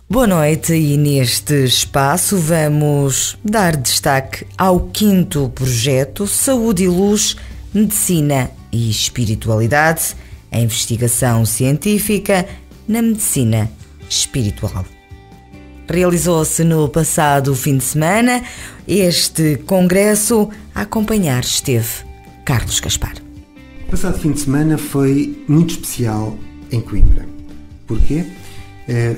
Boa noite, e neste espaço vamos dar destaque ao 5º projeto Saúde e Luz, Medicina e Espiritualidade, a investigação científica na medicina espiritual. Realizou-se no passado fim de semana este congresso. A acompanhar esteve Carlos Gaspar. O passado fim de semana foi muito especial em Coimbra. Porquê?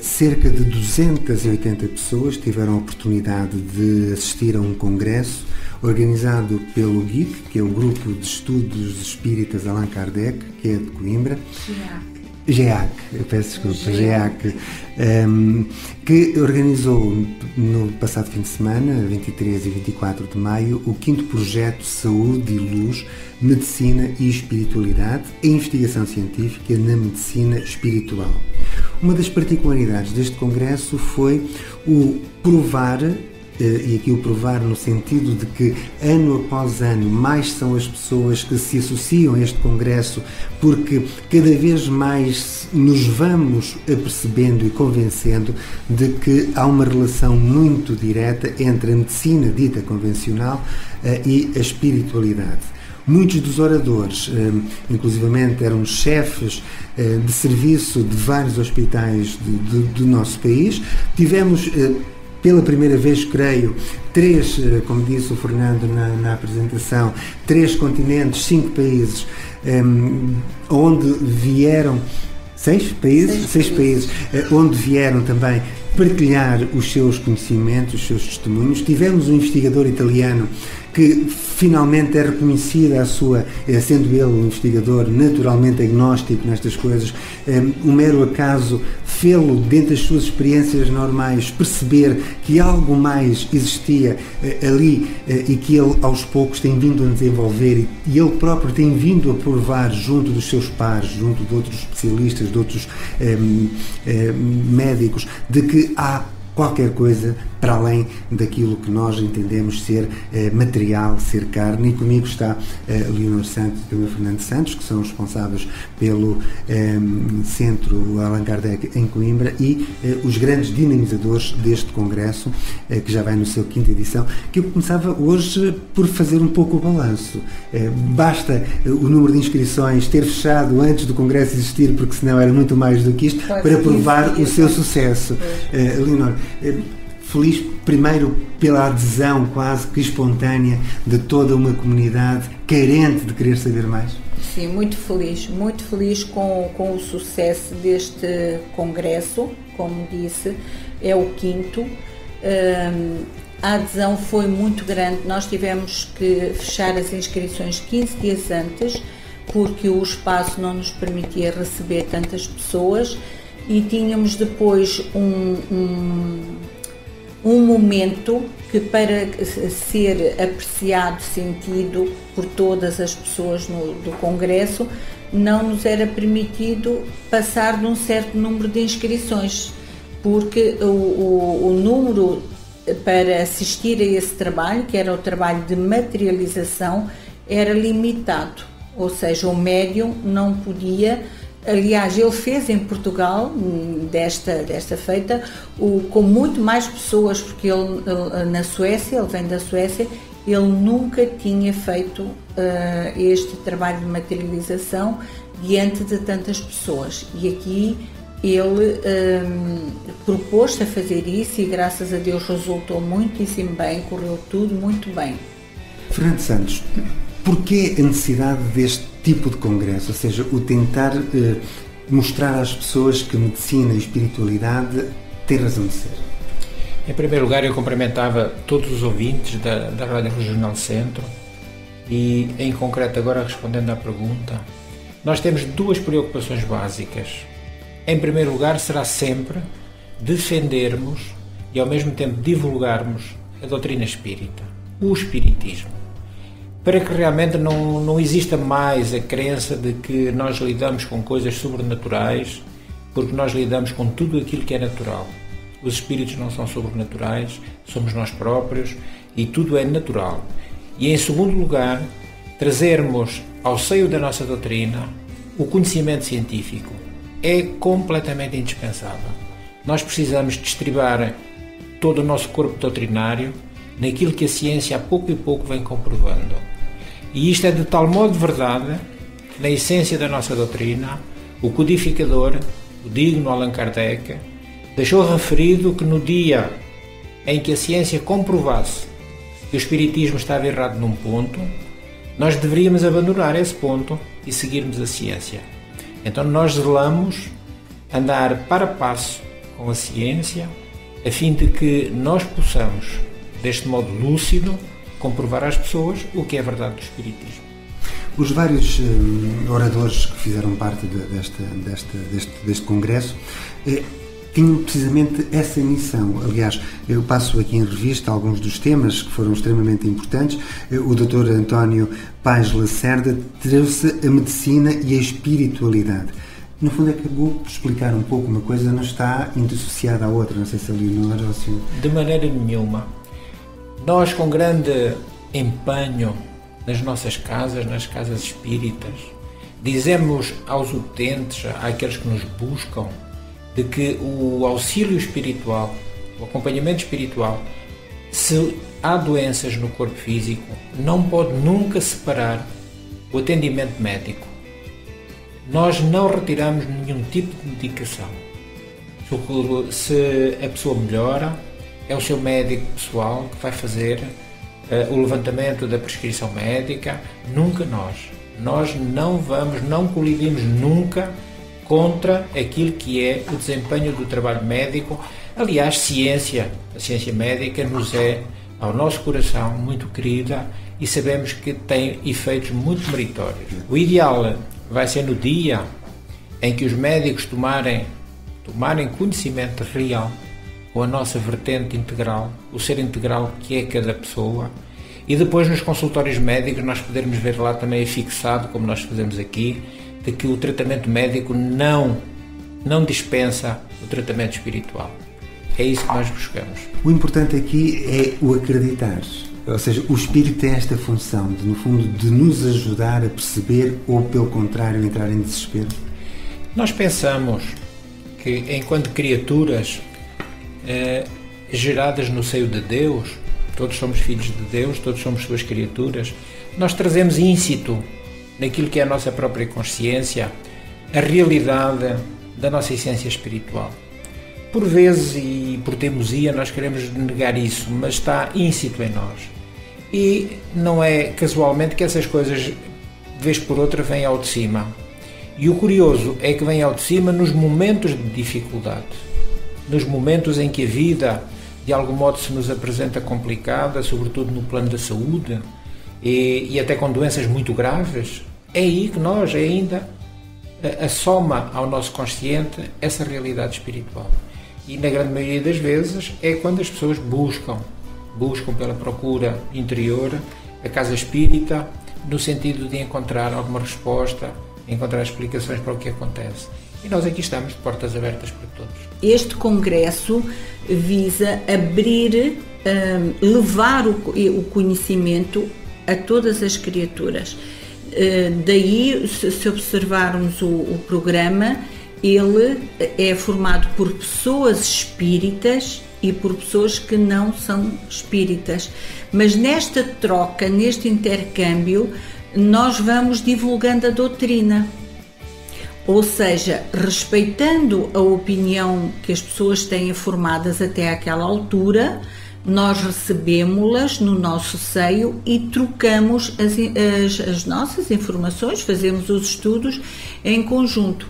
Cerca de 280 pessoas tiveram a oportunidade de assistir a um congresso organizado pelo GIC, que é o Grupo de Estudos Espíritas Allan Kardec, que é de Coimbra. GEAC, eu peço desculpa, GEAC, que organizou no passado fim de semana, 23 e 24 de maio, o 5º projeto Saúde e Luz, Medicina e Espiritualidade, a investigação científica na medicina espiritual. Uma das particularidades deste congresso foi o provar, e aqui o provar no sentido de que ano após ano mais são as pessoas que se associam a este congresso, porque cada vez mais nos vamos apercebendo e convencendo de que há uma relação muito direta entre a medicina dita convencional e a espiritualidade. Muitos dos oradores, inclusivamente, eram chefes de serviço de vários hospitais do nosso país. Tivemos, pela primeira vez, creio, 3, como disse o Fernando na apresentação, 3 continentes, 5 países, onde vieram 6 países, onde vieram também partilhar os seus conhecimentos, os seus testemunhos. Tivemos um investigador italiano que finalmente é reconhecida a sua, sendo ele um investigador naturalmente agnóstico nestas coisas, um mero acaso fê-lo, dentro das suas experiências normais, perceber que algo mais existia ali e que ele aos poucos tem vindo a desenvolver e ele próprio tem vindo a provar junto dos seus pares, junto de outros especialistas, de outros médicos, de que há qualquer coisa para além daquilo que nós entendemos ser material, ser carne. E comigo está Leonor Santos e o Fernando Santos, que são responsáveis pelo Centro Allan Kardec em Coimbra e os grandes dinamizadores deste congresso, que já vai no seu 5ª edição, que eu começava hoje por fazer um pouco o balanço. Basta o número de inscrições ter fechado antes do congresso existir, porque senão era muito mais do que isto, para provar o seu sucesso. Leonor, feliz primeiro pela adesão quase que espontânea de toda uma comunidade carente de querer saber mais. Sim, muito feliz com o sucesso deste congresso. Como disse, é o 5º. A adesão foi muito grande. Nós tivemos que fechar as inscrições 15 dias antes, porque o espaço não nos permitia receber tantas pessoas. E tínhamos depois um momento que, para ser apreciado, sentido por todas as pessoas do Congresso, não nos era permitido passar de um certo número de inscrições, porque o número para assistir a esse trabalho, que era o trabalho de materialização, era limitado, ou seja, o médium não podia. Aliás, ele fez em Portugal, desta feita, com muito mais pessoas, porque ele na Suécia, ele vem da Suécia, ele nunca tinha feito este trabalho de materialização diante de tantas pessoas. E aqui ele propôs-se a fazer isso e, graças a Deus, resultou muitíssimo bem, correu tudo muito bem. Fernando Santos, porquê a necessidade deste tipo de congresso, ou seja, o tentar mostrar às pessoas que medicina e espiritualidade têm razão de ser? Em primeiro lugar, eu cumprimentava todos os ouvintes da Rádio Regional Centro e, em concreto, agora respondendo à pergunta, nós temos 2 preocupações básicas. Em primeiro lugar, será sempre defendermos e, ao mesmo tempo, divulgarmos a doutrina espírita, o espiritismo, para que realmente não exista mais a crença de que nós lidamos com coisas sobrenaturais, porque nós lidamos com tudo aquilo que é natural. Os espíritos não são sobrenaturais, somos nós próprios e tudo é natural. E, em segundo lugar, trazermos ao seio da nossa doutrina o conhecimento científico. É completamente indispensável. nós precisamos de estribar todo o nosso corpo doutrinário naquilo que a ciência a pouco e pouco vem comprovando. E isto é de tal modo verdade, na essência da nossa doutrina, o codificador, o digno Allan Kardec, deixou referido que no dia em que a ciência comprovasse que o Espiritismo estava errado num ponto, nós deveríamos abandonar esse ponto e seguirmos a ciência. Então nós zelamos andar para passo com a ciência, a fim de que nós possamos, deste modo lúcido, comprovar às pessoas o que é verdade do Espiritismo. Os vários oradores que fizeram parte deste congresso tinham precisamente essa missão. Aliás, eu passo aqui em revista alguns dos temas que foram extremamente importantes. O Dr. António Paes Lacerda trouxe a medicina e a espiritualidade. No fundo, acabou por explicar um pouco uma coisa, não está interdissociada à outra. Não sei se a Leonor ou se... De maneira nenhuma. Nós, com grande empenho nas nossas casas, nas casas espíritas, dizemos aos utentes, àqueles que nos buscam, de que o auxílio espiritual, o acompanhamento espiritual, se há doenças no corpo físico, não pode nunca separar o atendimento médico. Nós não retiramos nenhum tipo de medicação. Se a pessoa melhora, é o seu médico pessoal que vai fazer o levantamento da prescrição médica, nunca nós. Nós não colidimos nunca contra aquilo que é o desempenho do trabalho médico. Aliás, a ciência médica nos é, ao nosso coração, muito querida e sabemos que tem efeitos muito meritórios. O ideal vai ser no dia em que os médicos tomarem conhecimento real com a nossa vertente integral, o ser integral que é cada pessoa, e depois nos consultórios médicos nós podermos ver lá também fixado, como nós fazemos aqui, de que o tratamento médico não dispensa o tratamento espiritual. É isso que nós buscamos. O importante aqui é o acreditar. Ou seja, o Espírito tem esta função, no fundo, de nos ajudar a perceber ou, pelo contrário, entrar em desespero. Nós pensamos que, enquanto criaturas geradas no seio de Deus, todos somos filhos de Deus, todos somos suas criaturas, nós trazemos íncito naquilo que é a nossa própria consciência, a realidade da nossa essência espiritual. Por vezes e por teimosia nós queremos negar isso, mas está íncito em nós. E não é casualmente que essas coisas, de vez por outra, vêm ao de cima. E o curioso é que vêm ao de cima nos momentos de dificuldade, nos momentos em que a vida, de algum modo, se nos apresenta complicada, sobretudo no plano da saúde, e até com doenças muito graves. É aí que nós ainda assoma ao nosso consciente essa realidade espiritual. E na grande maioria das vezes é quando as pessoas buscam pela procura interior a casa espírita, no sentido de encontrar alguma resposta, encontrar explicações para o que acontece. E nós aqui estamos de portas abertas para todos. Este congresso visa abrir, levar o conhecimento a todas as criaturas. Daí, se observarmos o programa, ele é formado por pessoas espíritas e por pessoas que não são espíritas. Mas nesta troca, neste intercâmbio, nós vamos divulgando a doutrina. Ou seja, respeitando a opinião que as pessoas têm formadas até àquela altura, nós recebemos-las no nosso seio e trocamos as nossas informações, fazemos os estudos em conjunto.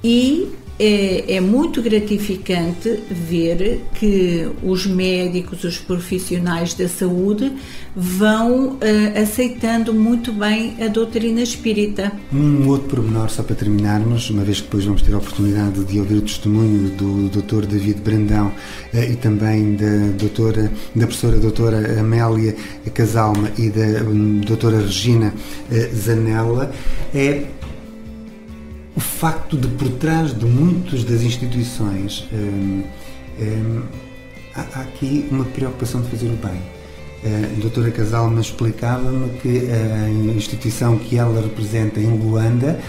E é muito gratificante ver que os médicos, os profissionais da saúde vão aceitando muito bem a doutrina espírita. Um outro pormenor, só para terminarmos, uma vez que depois vamos ter a oportunidade de ouvir o testemunho do Dr. David Brandão e também da professora doutora Amélia Casalma e da doutora Regina Zanella, é o facto de, por trás de muitas das instituições, há aqui uma preocupação de fazer o bem. A doutora Casal explicava-me que a instituição que ela representa em Luanda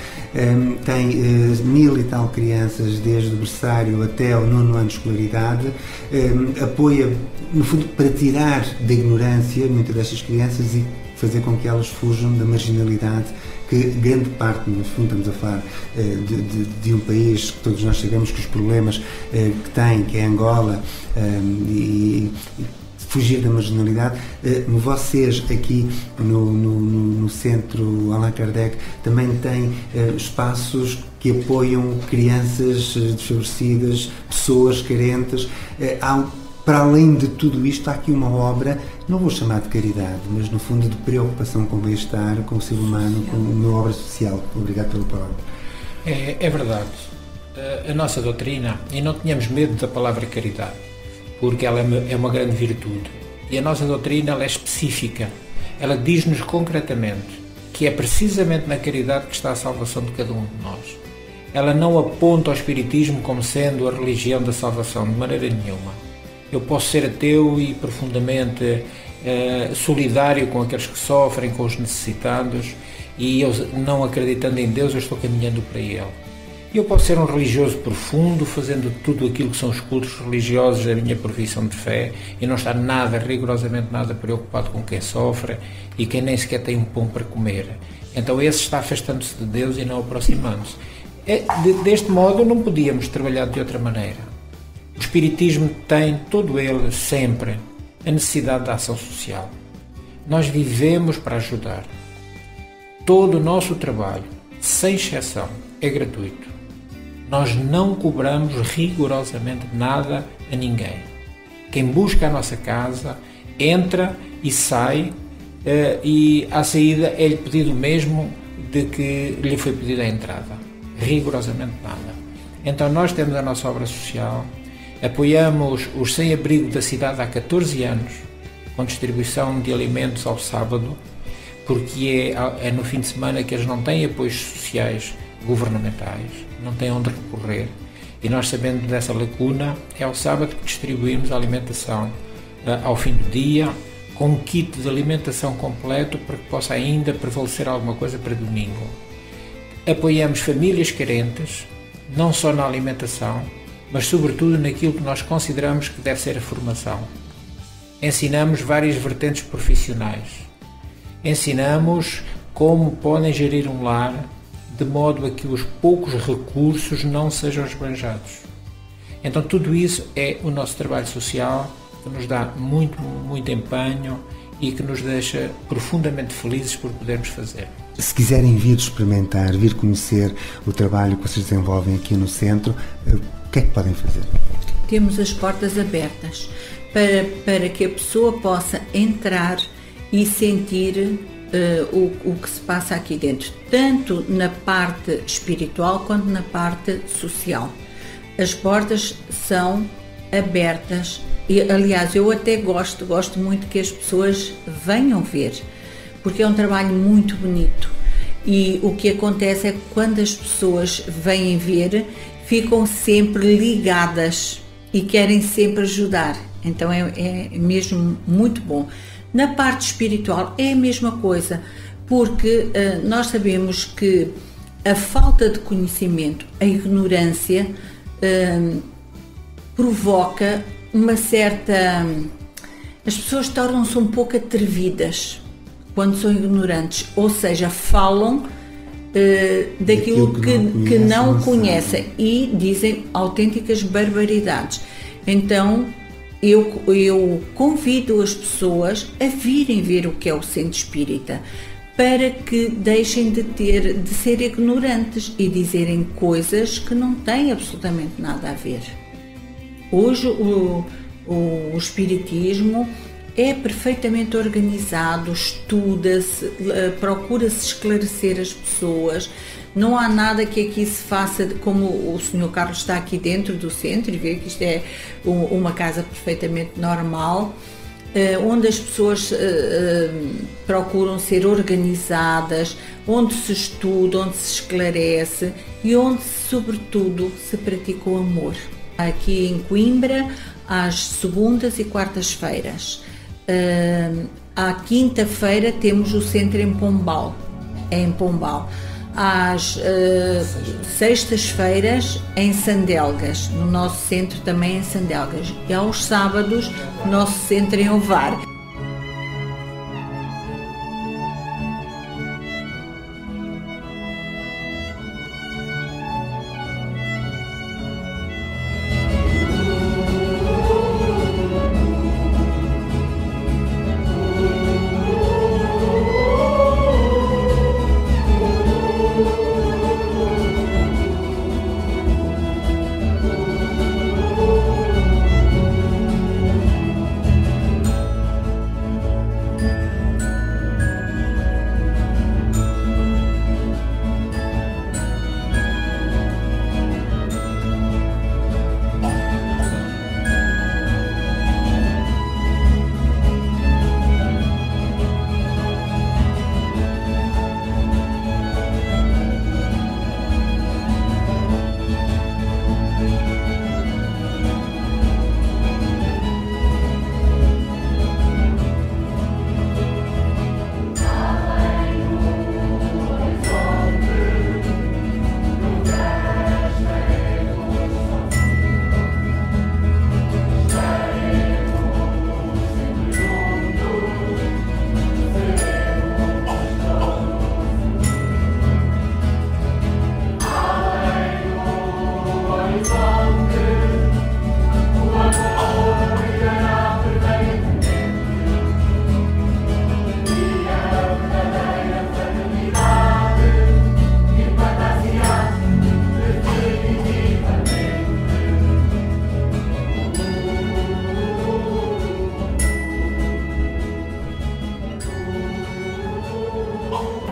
tem 1000 e tal crianças desde o berçário até o 9º ano de escolaridade, apoia, no fundo, para tirar da ignorância muitas destas crianças e fazer com que elas fujam da marginalidade que grande parte, no fundo, estamos a falar de um país que todos nós sabemos que os problemas que tem, que é Angola, e fugir da marginalidade. Vocês aqui no Centro Allan Kardec também têm espaços que apoiam crianças desfavorecidas, pessoas carentes. Para além de tudo isto, há aqui uma obra, não vou chamar de caridade, mas no fundo de preocupação com o bem-estar, com o ser humano, com uma obra social. Obrigado pela palavra. É verdade. A nossa doutrina, e não tenhamos medo da palavra caridade, porque ela é uma grande virtude. E a nossa doutrina, ela é específica. Ela diz-nos concretamente que é precisamente na caridade que está a salvação de cada um de nós. Ela não aponta ao Espiritismo como sendo a religião da salvação, de maneira nenhuma. Eu posso ser ateu e profundamente solidário com aqueles que sofrem, com os necessitados, e eu, não acreditando em Deus, eu estou caminhando para Ele. Eu posso ser um religioso profundo, fazendo tudo aquilo que são os cultos religiosos da minha profissão de fé, e não estar rigorosamente nada preocupado com quem sofre e quem nem sequer tem um pão para comer. Então esse está afastando-se de Deus e não aproximando-se. Deste modo não podíamos trabalhar de outra maneira. O Espiritismo tem, todo ele, sempre, a necessidade da ação social. Nós vivemos para ajudar. Todo o nosso trabalho, sem exceção, é gratuito. Nós não cobramos rigorosamente nada a ninguém. Quem busca a nossa casa, entra e sai, e à saída é-lhe pedido o mesmo de que lhe foi pedido à entrada. Rigorosamente nada. Então nós temos a nossa obra social. Apoiamos os sem-abrigo da cidade há 14 anos, com distribuição de alimentos ao sábado, porque é no fim de semana que eles não têm apoios sociais governamentais, não têm onde recorrer. E nós, sabendo dessa lacuna, é ao sábado que distribuímos a alimentação ao fim do dia, com um kit de alimentação completo para que possa ainda prevalecer alguma coisa para domingo. Apoiamos famílias carentes, não só na alimentação, mas sobretudo naquilo que nós consideramos que deve ser a formação. Ensinamos várias vertentes profissionais. Ensinamos como podem gerir um lar de modo a que os poucos recursos não sejam esbanjados. Então tudo isso é o nosso trabalho social, que nos dá muito, muito empenho e que nos deixa profundamente felizes por podermos fazer. Se quiserem vir experimentar, vir conhecer o trabalho que vocês desenvolvem aqui no centro, o que é que podem fazer? Temos as portas abertas para que a pessoa possa entrar e sentir o que se passa aqui dentro, tanto na parte espiritual quanto na parte social. As portas são abertas e, aliás, eu até gosto muito que as pessoas venham ver, porque é um trabalho muito bonito. E o que acontece é que quando as pessoas vêm ver, ficam sempre ligadas e querem sempre ajudar. Então é mesmo muito bom. Na parte espiritual é a mesma coisa, porque nós sabemos que a falta de conhecimento, a ignorância, provoca uma certa... As pessoas tornam-se um pouco atrevidas quando são ignorantes, ou seja, falam daquilo que não conhecem e dizem autênticas barbaridades. Então eu convido as pessoas a virem ver o que é o Centro Espírita, para que deixem de ser ignorantes e dizerem coisas que não têm absolutamente nada a ver. Hoje o Espiritismo é perfeitamente organizado, estuda-se, procura-se esclarecer as pessoas. Não há nada que aqui se faça como o Sr. Carlos está aqui dentro do centro e vê que isto é uma casa perfeitamente normal, onde as pessoas procuram ser organizadas, onde se estuda, onde se esclarece e onde, sobretudo, se pratica o amor. Aqui em Coimbra, às segundas e quartas-feiras. À quinta-feira temos o centro em Pombal. Às sextas-feiras em Sandelgas, no nosso centro também em Sandelgas. E aos sábados, o nosso centro em Ovar.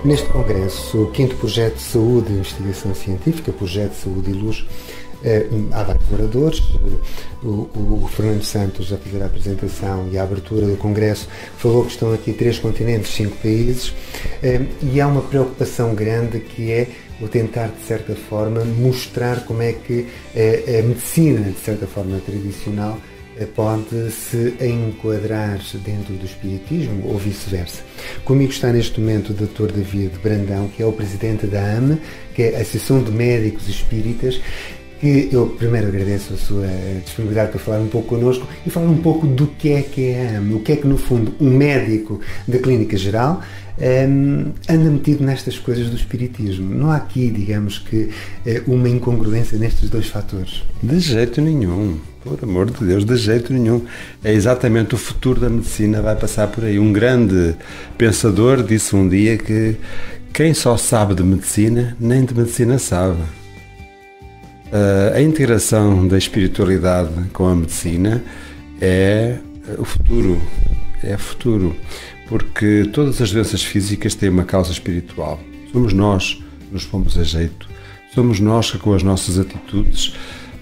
Neste congresso, o 5º Projeto de Saúde e Investigação Científica, Projeto Saúde e Luz, há vários oradores. O Fernando Santos, a fazer a apresentação e a abertura do congresso, falou que estão aqui 3 continentes, 5 países, e há uma preocupação grande que é o tentar, de certa forma, mostrar como é que a medicina, de certa forma, tradicional, pode se enquadrar dentro do espiritismo ou vice-versa. Comigo está neste momento o Dr. David Brandão, que é o presidente da AME, que é a Associação de Médicos Espíritas, que eu primeiro agradeço a sua disponibilidade para falar um pouco connosco e falar um pouco do que é a AME, o que é que, no fundo, um médico da clínica geral anda metido nestas coisas do espiritismo. Não há aqui, digamos que, uma incongruência nestes 2 fatores. De jeito nenhum, por amor de Deus, de jeito nenhum. É exatamente o futuro da medicina, vai passar por aí. Um grande pensador disse um dia que quem só sabe de medicina, nem de medicina sabe. A integração da espiritualidade com a medicina é o futuro, porque todas as doenças físicas têm uma causa espiritual. Somos nós que nos pomos a jeito, somos nós que com as nossas atitudes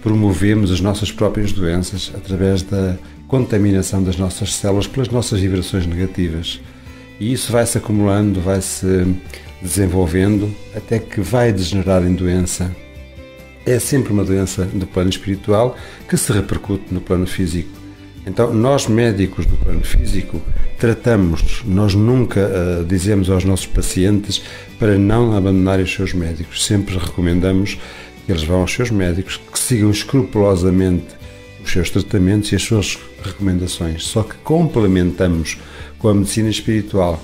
promovemos as nossas próprias doenças através da contaminação das nossas células pelas nossas vibrações negativas. E isso vai-se acumulando, vai-se desenvolvendo até que vai degenerar em doença. É sempre uma doença do plano espiritual que se repercute no plano físico. Então, nós médicos do plano físico tratamos, nós nunca dizemos aos nossos pacientes para não abandonarem os seus médicos. Sempre recomendamos que eles vão aos seus médicos, que sigam escrupulosamente os seus tratamentos e as suas recomendações. Só que complementamos com a medicina espiritual,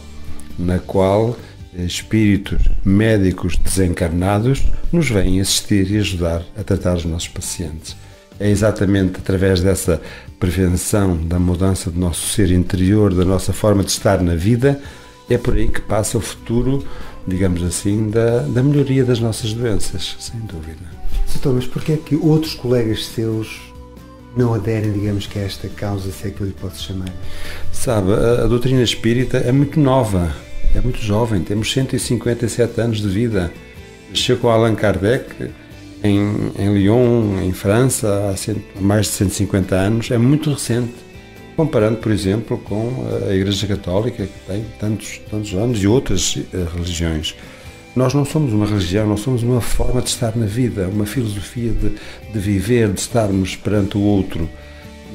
na qual espíritos médicos desencarnados nos vêm assistir e ajudar a tratar os nossos pacientes. É exatamente através dessa prevenção da mudança do nosso ser interior, da nossa forma de estar na vida, é por aí que passa o futuro, digamos assim, da melhoria das nossas doenças, sem dúvida. Doutor, mas porquê é que outros colegas seus não aderem, digamos, que a esta causa, se é que eu lhe posso chamar? Sabe, a doutrina espírita é muito nova, é muito jovem, temos 157 anos de vida. Nasceu com Allan Kardec em Lyon, em França, há mais de 150 anos, é muito recente, comparando, por exemplo, com a Igreja Católica, que tem tantos anos, e outras religiões. Nós não somos uma religião, nós somos uma forma de estar na vida, uma filosofia de viver, de estarmos perante o outro.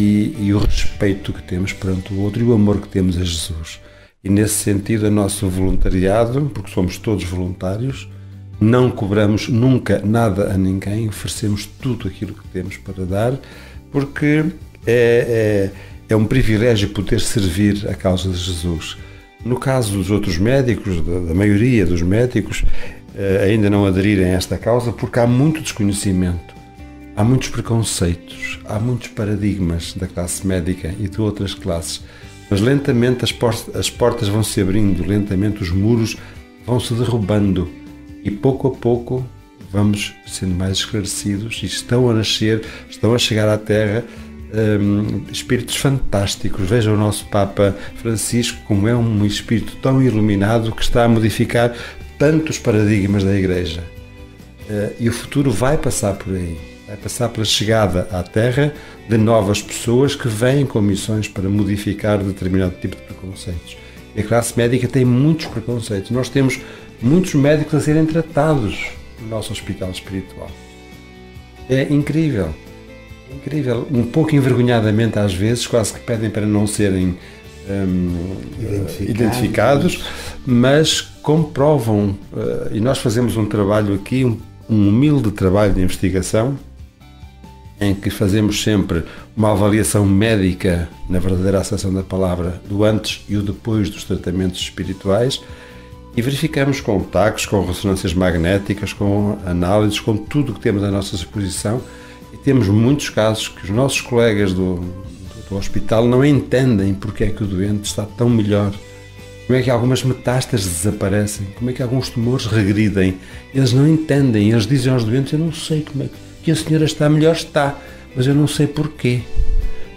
e o respeito que temos perante o outro e o amor que temos a Jesus. E nesse sentido, o nosso voluntariado, porque somos todos voluntários, não cobramos nunca nada a ninguém, oferecemos tudo aquilo que temos para dar, porque é um privilégio poder servir a causa de Jesus. No caso dos outros médicos, da maioria dos médicos, ainda não aderirem a esta causa porque há muito desconhecimento, há muitos preconceitos, há muitos paradigmas da classe médica e de outras classes. Mas lentamente as portas vão se abrindo, lentamente os muros vão se derrubando e pouco a pouco vamos sendo mais esclarecidos e estão a nascer, estão a chegar à Terra espíritos fantásticos. Veja o nosso Papa Francisco, como é um espírito tão iluminado que está a modificar tantos paradigmas da Igreja. E o futuro vai passar por aí, vai passar pela chegada à Terra de novas pessoas que vêm com missões para modificar determinado tipo de preconceitos. E a classe médica tem muitos preconceitos. Nós temos muitos médicos a serem tratados no nosso hospital espiritual. É incrível. Incrível, um pouco envergonhadamente às vezes, quase que pedem para não serem identificados, mas comprovam, e nós fazemos um trabalho aqui, um humilde trabalho de investigação, em que fazemos sempre uma avaliação médica, na verdadeira acessão da palavra, do antes e o depois dos tratamentos espirituais, e verificamos com taques, com ressonâncias magnéticas, com análises, com tudo o que temos à nossa disposição. E temos muitos casos que os nossos colegas do hospital não entendem porque é que o doente está tão melhor, como é que algumas metástases desaparecem, como é que alguns tumores regridem. Eles não entendem, eles dizem aos doentes: eu não sei como é que a senhora está melhor, está, mas eu não sei porquê,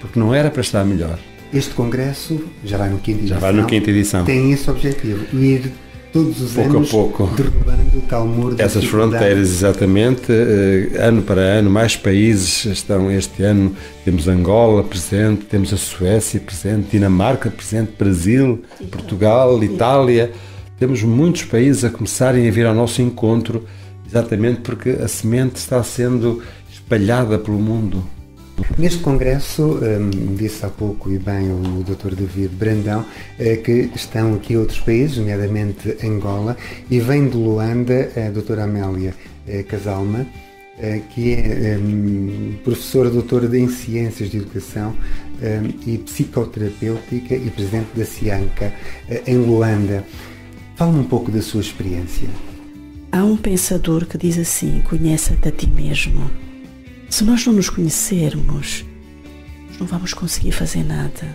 porque não era para estar melhor. Este congresso, já vai no quinta edição, tem esse objetivo, ir todos os anos, pouco, derrubando o tal muro da essas fronteiras, exatamente. Ano para ano, mais países estão. Este ano temos Angola presente, temos a Suécia presente, Dinamarca presente, Brasil, Portugal, Itália. Temos muitos países a começarem a vir ao nosso encontro, exatamente porque a semente está sendo espalhada pelo mundo. Neste congresso, disse há pouco e bem o Dr. David Brandão, que estão aqui outros países, nomeadamente Angola, e vem de Luanda a doutora Amélia Casalma, que é professora doutora em Ciências de Educação e Psicoterapêutica e presidente da Cianca em Luanda. Fala-me um pouco da sua experiência. Há um pensador que diz assim: conhece-te a ti mesmo. Se nós não nos conhecermos, nós não vamos conseguir fazer nada,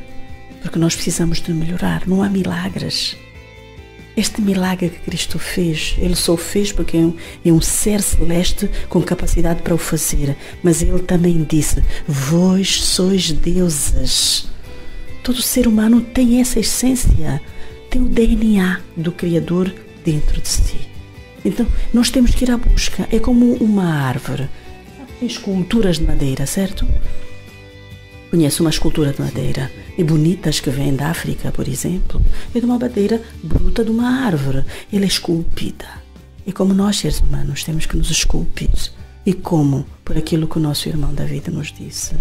porque nós precisamos de melhorar. Não há milagres. Este milagre que Cristo fez, Ele só o fez porque é um ser celeste com capacidade para o fazer, mas Ele também disse: vós sois deuses. Todo ser humano tem essa essência, tem o DNA do Criador dentro de si. Então, nós temos que ir à busca. É como uma árvore. Esculturas de madeira, certo? Conheço uma escultura de madeira e bonitas que vêm da África, por exemplo. É de uma madeira bruta de uma árvore. Ela é esculpida. E como nós, seres humanos, temos que nos esculpir. E como? Por aquilo que o nosso irmão David nos disse: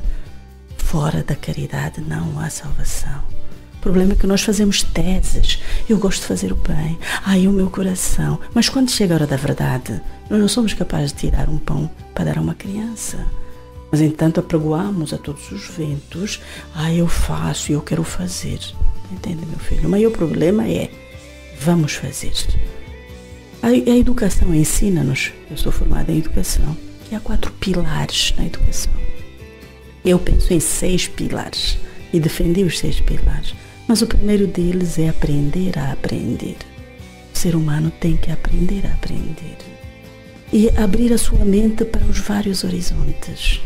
fora da caridade não há salvação. O problema é que nós fazemos teses. Eu gosto de fazer o bem. Ai, o meu coração. Mas quando chega a hora da verdade, nós não somos capazes de tirar um pão para dar a uma criança. Mas, entanto, apregoamos a todos os ventos: eu faço e eu quero fazer. Entende, meu filho? O maior problema é: vamos fazer. A educação ensina-nos, eu sou formada em educação, que há 4 pilares na educação. Eu penso em 6 pilares e defendi os 6 pilares. Mas o primeiro deles é aprender a aprender. O ser humano tem que aprender a aprender. E abrir a sua mente para os vários horizontes.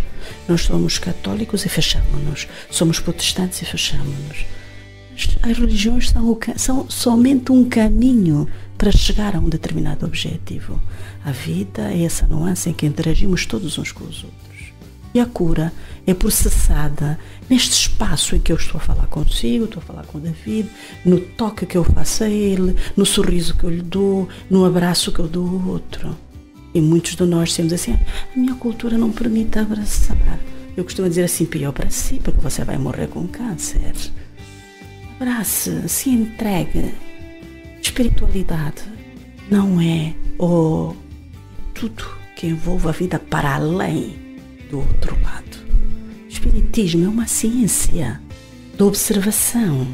Nós somos católicos e fechamos-nos. Somos protestantes e fechamos-nos. As religiões são somente um caminho para chegar a um determinado objetivo. A vida é essa nuance em que interagimos todos uns com os outros. E a cura é processada neste espaço em que eu estou a falar consigo, estou a falar com o David, no toque que eu faço a ele, no sorriso que eu lhe dou, no abraço que eu dou ao outro. E muitos de nós temos assim: a minha cultura não permite abraçar. Eu costumo dizer assim, pior para si, porque você vai morrer com câncer. Abrace, se entregue. Espiritualidade não é tudo que envolve a vida para além do outro lado. Espiritismo é uma ciência de observação.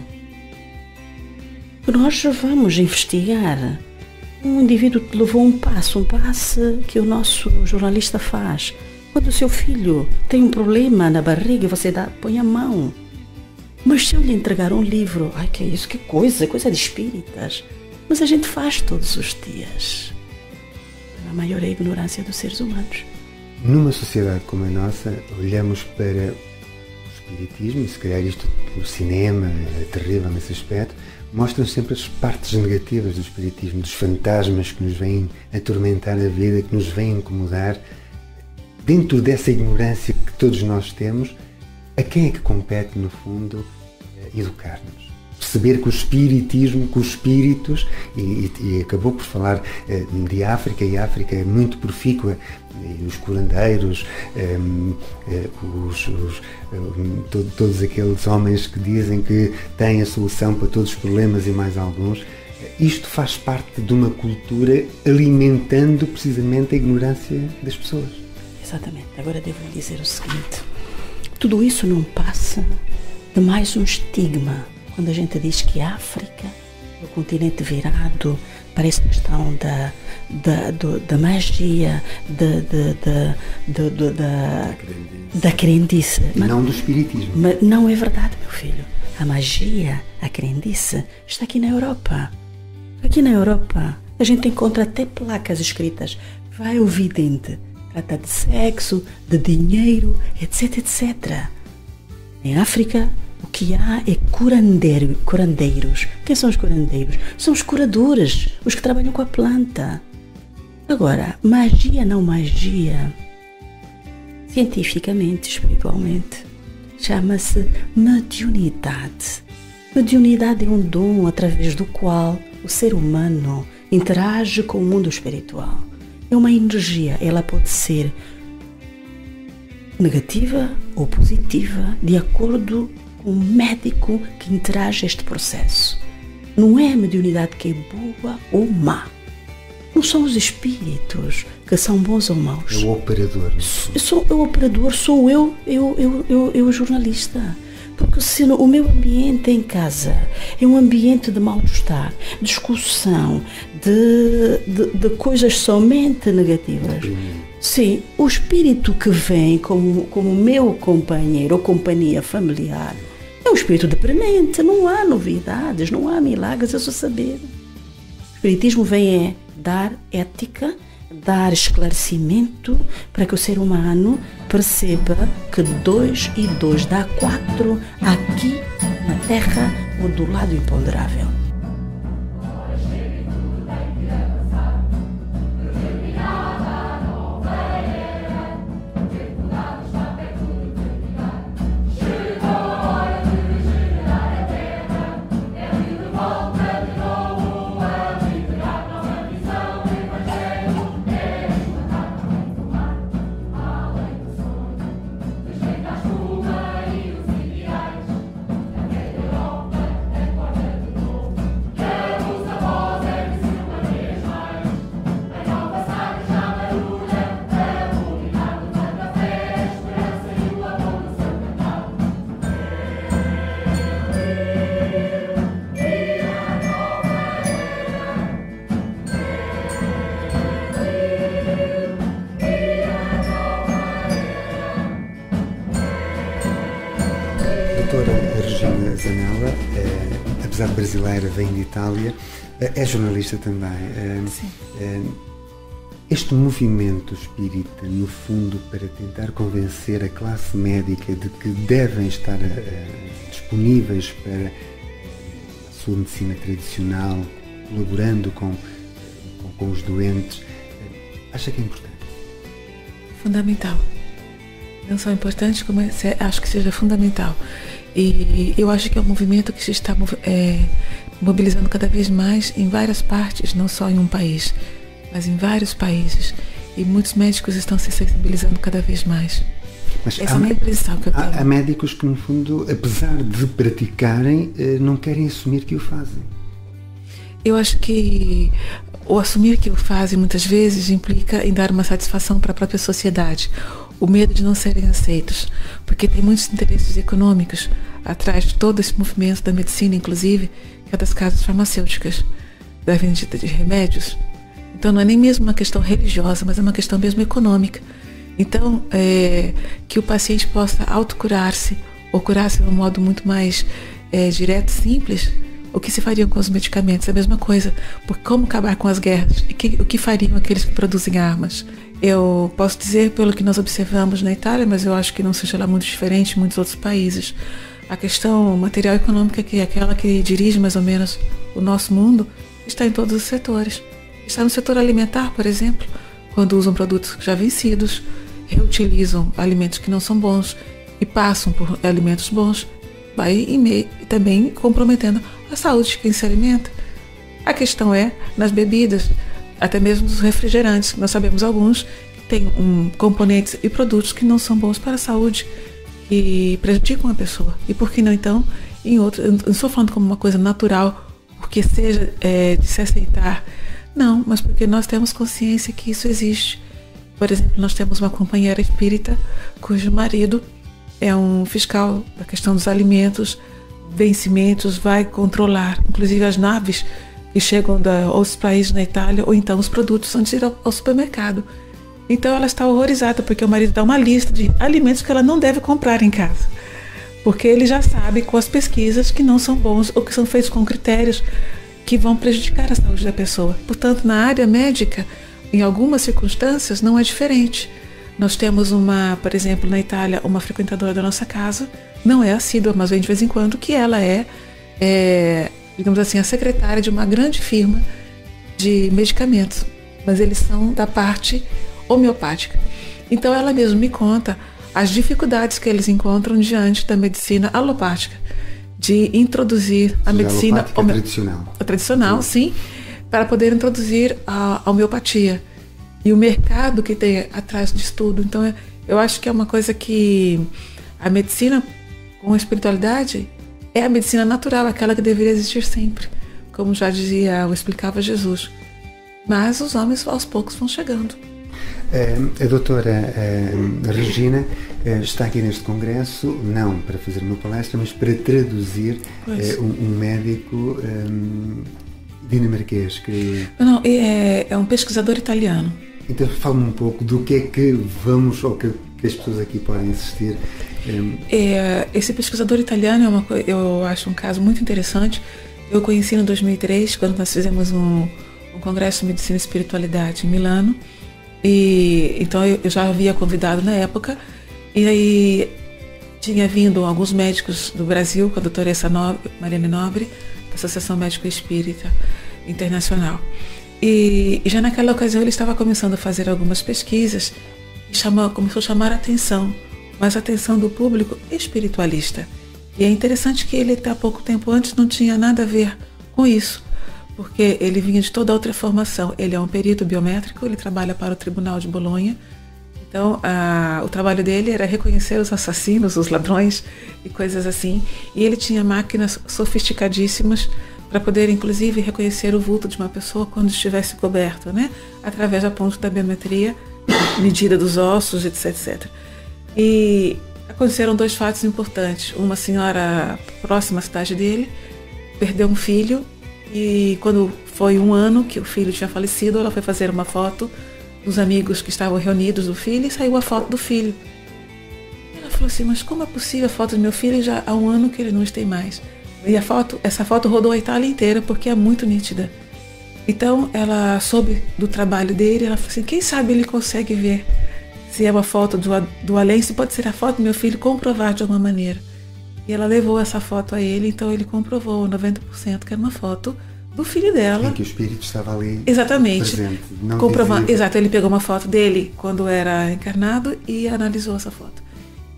Nós vamos investigar. Um indivíduo levou um passo que o nosso jornalista faz. Quando o seu filho tem um problema na barriga, você põe a mão. Mas se eu lhe entregar um livro, ai, que é isso, que coisa de espíritas. Mas a gente faz todos os dias. A maior é a ignorância dos seres humanos. Numa sociedade como a nossa, olhamos para o espiritismo, e se calhar isto, o cinema é terrível nesse aspecto, mostram sempre as partes negativas do espiritismo, dos fantasmas que nos vêm atormentar a vida, que nos vêm incomodar. Dentro dessa ignorância que todos nós temos, a quem é que compete, no fundo, educar-nos? Perceber que o espiritismo, que os espíritos, e acabou por falar de África, e a África é muito profícua, e os curandeiros, todos aqueles homens que dizem que têm a solução para todos os problemas e mais alguns, isto faz parte de uma cultura alimentando precisamente a ignorância das pessoas. Exatamente. Agora devo dizer o seguinte, tudo isso não passa de mais um estigma. Quando a gente diz que a África é o continente virado para essa questão da magia, da crendice. Não do espiritismo. Mas não é verdade, meu filho. A magia, a crendice, está aqui na Europa. Aqui na Europa, a gente encontra até placas escritas. Vai o vidente, trata de sexo, de dinheiro, etc, etc. Em África, o que há é curandeiros. Quem são os curandeiros? São os curadores, os que trabalham com a planta. Agora, magia não magia, cientificamente, espiritualmente, chama-se mediunidade. Mediunidade é um dom através do qual o ser humano interage com o mundo espiritual. É uma energia, ela pode ser negativa ou positiva, de acordo com o médico que interage este processo. Não é a mediunidade que é boa ou má. Não são os espíritos que são bons ou maus. É o operador. O operador sou eu o jornalista. Porque se o meu ambiente em casa é um ambiente de mal-estar, de discussão, de coisas somente negativas, sim, o espírito que vem como meu companheiro ou companhia familiar é um espírito deprimente. Não há novidades, não há milagres, é só saber. O espiritismo vem dar ética, dar esclarecimento para que o ser humano perceba que 2 e 2 dá 4 aqui na Terra ou do lado imponderável. A Regina Zanella, apesar de brasileira, vem de Itália, é jornalista também. Este movimento espírita, no fundo, para tentar convencer a classe médica de que devem estar disponíveis para a sua medicina tradicional, colaborando com os doentes, acha que é importante? Fundamental. Não só importante, como acho que seja fundamental. E eu acho que é um movimento que se está mobilizando cada vez mais em várias partes, não só em um país, mas em vários países. E muitos médicos estão se sensibilizando cada vez mais. Mas essa é uma impressão que eu tenho. Há médicos que, no fundo, apesar de praticarem, não querem assumir que o fazem. Eu acho que o assumir que o fazem muitas vezes implica em dar uma satisfação para a própria sociedade. O medo de não serem aceitos, porque tem muitos interesses econômicos atrás de todo esse movimento da medicina, inclusive, que é das casas farmacêuticas, da venda de remédios. Então não é nem mesmo uma questão religiosa, mas é uma questão mesmo econômica. Então, que o paciente possa autocurar-se, ou curar-se de um modo muito mais direto, simples, o que se fariam com os medicamentos? É a mesma coisa. Porque como acabar com as guerras? E o que fariam aqueles que produzem armas? Eu posso dizer, pelo que nós observamos na Itália, mas eu acho que não seja lá muito diferente em muitos outros países, a questão material econômica, que é aquela que dirige mais ou menos o nosso mundo, está em todos os setores. Está no setor alimentar, por exemplo, quando usam produtos já vencidos, reutilizam alimentos que não são bons e passam por alimentos bons, vai também comprometendo a saúde de quem se alimenta. A questão é nas bebidas, até mesmo dos refrigerantes. Nós sabemos alguns que têm componentes e produtos que não são bons para a saúde, que prejudicam a pessoa. E por que não, então, em outro? Eu não estou falando como uma coisa natural, porque seja de se aceitar. Não, mas porque nós temos consciência que isso existe. Por exemplo, nós temos uma companheira espírita cujo marido é um fiscal da questão dos alimentos, vencimentos, vai controlar, inclusive as naves que chegam de outros países na Itália, ou então os produtos antes de ir ao supermercado. Então ela está horrorizada, porque o marido dá uma lista de alimentos que ela não deve comprar em casa, porque ele já sabe com as pesquisas que não são bons ou que são feitos com critérios que vão prejudicar a saúde da pessoa. Portanto, na área médica, em algumas circunstâncias, não é diferente. Nós temos por exemplo, na Itália, uma frequentadora da nossa casa, não é assídua, mas vem de vez em quando, que ela digamos assim, a secretária de uma grande firma de medicamentos, mas eles são da parte homeopática. Então ela mesma me conta as dificuldades que eles encontram diante da medicina alopática, de introduzir a medicina tradicional, sim, para poder introduzir a homeopatia. E o mercado que tem atrás disso tudo. Então, eu acho que é uma coisa que a medicina com a espiritualidade é a medicina natural, aquela que deveria existir sempre, como já dizia ou explicava Jesus. Mas os homens, aos poucos, vão chegando. A doutora Regina está aqui neste congresso, não para fazer uma palestra, mas para traduzir um médico dinamarquês. Não, é um pesquisador italiano. Então fala-me um pouco do que é que vamos, ou que as pessoas aqui podem assistir. Esse pesquisador italiano eu acho um caso muito interessante. Eu conheci em 2003, quando nós fizemos um congresso de medicina e espiritualidade em Milano. E então eu já havia convidado na época, e aí tinha vindo alguns médicos do Brasil, com a doutora Mariane Nobre, da Associação Médico Espírita Internacional. E já naquela ocasião ele estava começando a fazer algumas pesquisas e começou a chamar a atenção, mas a atenção do público espiritualista. E é interessante que ele até há pouco tempo antes não tinha nada a ver com isso, porque ele vinha de toda outra formação. Ele é um perito biométrico, ele trabalha para o Tribunal de Bolonha. Então, o trabalho dele era reconhecer os assassinos, os ladrões e coisas assim. E ele tinha máquinas sofisticadíssimas para poder, inclusive, reconhecer o vulto de uma pessoa quando estivesse coberto, né? Através da ponte da biometria, medida dos ossos, etc. E aconteceram 2 fatos importantes. Uma senhora próxima à cidade dele perdeu um filho, e quando foi 1 ano que o filho tinha falecido, ela foi fazer uma foto dos amigos que estavam reunidos do filho e saiu a foto do filho. Ela falou assim, mas como é possível a foto do meu filho já há 1 ano que ele não tem mais? E essa foto rodou a Itália inteira porque é muito nítida. Então ela soube do trabalho dele, ela falou assim, quem sabe ele consegue ver se é uma foto do além, se pode ser a foto do meu filho, comprovar de alguma maneira. E ela levou essa foto a ele, então ele comprovou 90% que era uma foto do filho dela. Em que o espírito estava ali. Exatamente. Presente. Exato, ele pegou uma foto dele quando era encarnado e analisou essa foto.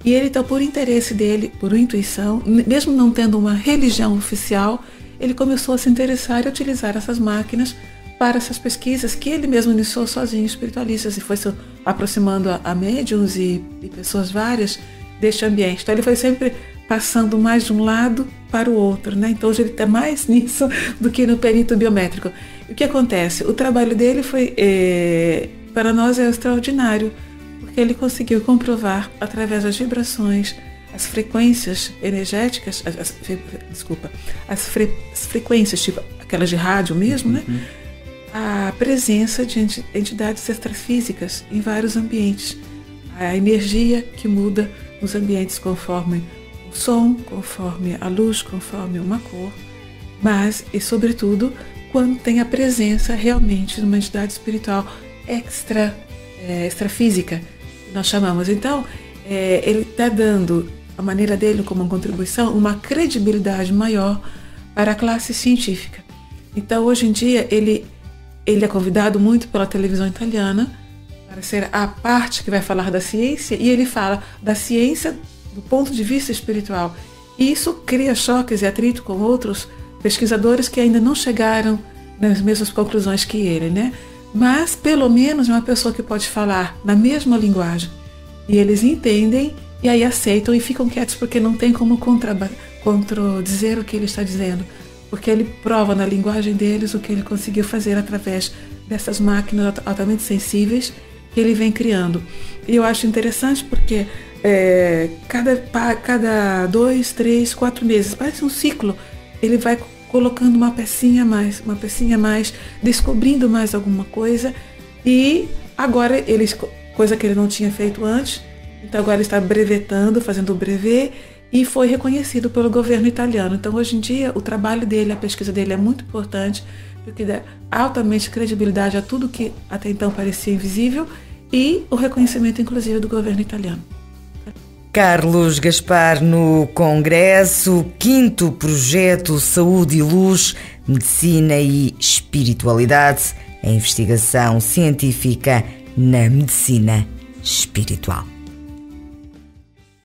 E ele, então, por interesse dele, por intuição, mesmo não tendo uma religião oficial, ele começou a se interessar e a utilizar essas máquinas para essas pesquisas que ele mesmo iniciou sozinho, espiritualistas, e foi se aproximando a médiums e pessoas várias deste ambiente. Então ele foi sempre passando mais de um lado para o outro, né? Então hoje ele está mais nisso do que no perito biométrico. O que acontece? O trabalho dele foi, para nós, é extraordinário, porque ele conseguiu comprovar através das vibrações, as frequências energéticas, as frequências, tipo aquelas de rádio mesmo, né? A presença de entidades extrafísicas em vários ambientes. A energia que muda nos ambientes conforme o som, conforme a luz, conforme uma cor, mas, e sobretudo, quando tem a presença realmente de uma entidade espiritual extrafísica, nós chamamos. Então, ele está dando, a maneira dele como uma contribuição, uma credibilidade maior para a classe científica. Então, hoje em dia, ele é convidado muito pela televisão italiana para ser a parte que vai falar da ciência, e ele fala da ciência do ponto de vista espiritual. E isso cria choques e atrito com outros pesquisadores que ainda não chegaram nas mesmas conclusões que ele, né? Mas, pelo menos, é uma pessoa que pode falar na mesma linguagem. E eles entendem e aí aceitam e ficam quietos, porque não tem como contradizer o que ele está dizendo. Porque ele prova na linguagem deles o que ele conseguiu fazer através dessas máquinas altamente sensíveis que ele vem criando. E eu acho interessante porque cada 2, 3, 4 meses, parece um ciclo, ele vai colocando uma pecinha a mais, descobrindo mais alguma coisa, e agora coisa que ele não tinha feito antes, então agora ele está brevetando, fazendo o brevet, e foi reconhecido pelo governo italiano. Então hoje em dia o trabalho dele, a pesquisa dele é muito importante, porque dá altamente credibilidade a tudo que até então parecia invisível, e o reconhecimento inclusive do governo italiano. Carlos Gaspar no Congresso, 5º projeto Saúde e Luz, Medicina e Espiritualidade, a investigação científica na medicina espiritual.